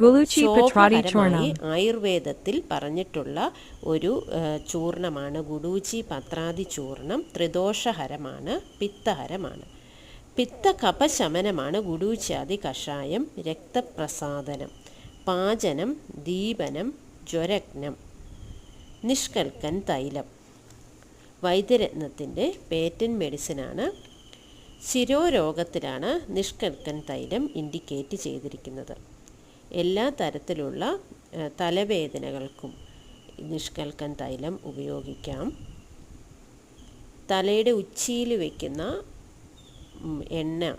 Guluchi Patradi ശോഭകരമായി Churnam. ആയുർവേദത്തിൽ പറഞ്ഞിട്ടുള്ള ഒരു ചൂർണമാണ് ഗുഡൂചി പത്രാദി ചൂർണം. ത്രിദോഷഹരമാണ്, പിത്തഹരമാണ്. പിത്തകഫശമനമാണ് ഗുഡൂച്യാദി കഷായം. രക്തപ്രസാദനം, പാചനം, ദീപനം, ജ്വരഗ്നം, നിഷ്കൽക്കൻ തൈലം. വൈദ്യരത്നത്തിൻ്റെ പേറ്റന്റ് മെഡിസിനാണ്. ശിരോരോഗത്തിലാണ് നിഷ്കൽക്കൻ തൈലം ഇൻഡിക്കേറ്റ് ചെയ്തിരിക്കുന്നത്. എല്ലാ തരത്തിലുള്ള തലവേദനകൾക്കും നിഷ്കൽക്കൻ തൈലം ഉപയോഗിക്കാം. തലയുടെ ഉച്ചിയിൽ വയ്ക്കുന്ന എണ്ണ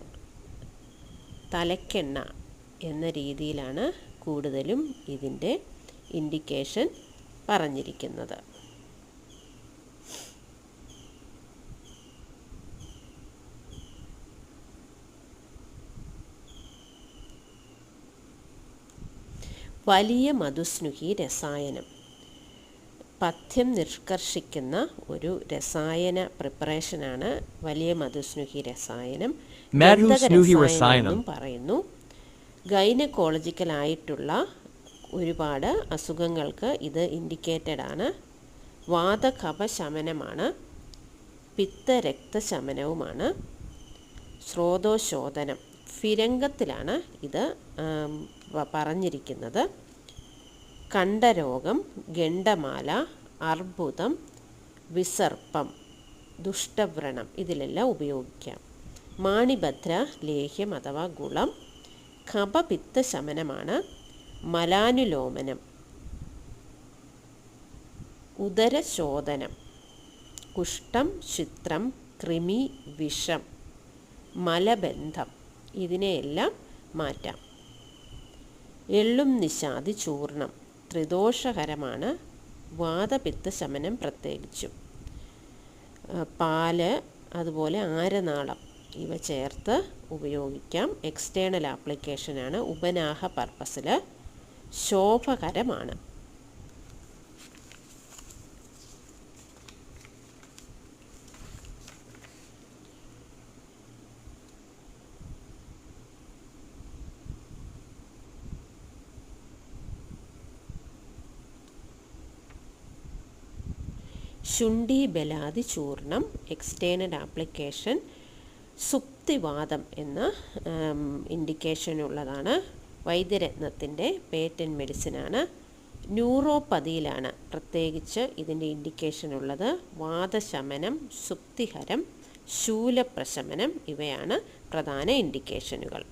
തലക്കെണ്ണ എന്ന രീതിയിലാണ് കൂടുതലും ഇതിൻ്റെ ഇൻഡിക്കേഷൻ പറഞ്ഞിരിക്കുന്നത്. വലിയ മധുസ്നുഹി രസായനം, പഥ്യം നിഷ്കർഷിക്കുന്ന ഒരു രസായന പ്രിപ്പറേഷനാണ് വലിയ മധുസ്നുഹി രസായനം. ഗന്ധകരസായനം പറയുന്നു. ഗൈനക്കോളജിക്കലായിട്ടുള്ള ഒരുപാട് അസുഖങ്ങൾക്ക് ഇത് ഇൻഡിക്കേറ്റഡ് ആണ്. വാതകഫശമനമാണ്, പിത്തരക്തശമനവുമാണ്. സ്രോതോശോധനം, ഫിരംഗത്തിലാണ് ഇത് പറഞ്ഞിരിക്കുന്നത്. കണ്ഠരോഗം, ഗണ്ഡമാല, അർബുദം, വിസർപ്പം, ദുഷ്ടവ്രണം ഇതിലെല്ലാം ഉപയോഗിക്കാം. മാണിഭദ്ര ലേഹ്യം അഥവാ ഗുളം കഫപിത്തശമനമാണ്. മലാനുലോമനം, ഉദരശോധനം, കുഷ്ഠം, ചിത്രം, കൃമി, വിഷം, മലബന്ധം ഇതിനെയെല്ലാം മാറ്റാം. എള്ളും നിശാദി ചൂർണം ത്രിദോഷകരമാണ്. വാതപിത്തശമനം പ്രത്യേകിച്ചും. പാല് അതുപോലെ ആരനാളം ഇവ ചേർത്ത് ഉപയോഗിക്കാം. എക്സ്റ്റേണൽ ആപ്ലിക്കേഷനാണ്. ഉപനാഹ പർപ്പസിൽ ശോഭകരമാണ്. ശുണ്ഠി ബലാദി ചൂർണം എക്സ്റ്റേണൽ ആപ്ലിക്കേഷൻ. സുപ്തിവാദം എന്ന ഇൻഡിക്കേഷനുള്ളതാണ്. വൈദ്യരത്നത്തിൻ്റെ പേറ്റന്റ് മെഡിസിനാണ്. ന്യൂറോപ്പതിയിലാണ് പ്രത്യേകിച്ച് ഇതിൻ്റെ ഇൻഡിക്കേഷൻ ഉള്ളത്. വാതശമനം, സുപ്തിഹരം, ശൂലപ്രശമനം ഇവയാണ് പ്രധാന ഇൻഡിക്കേഷനുകൾ.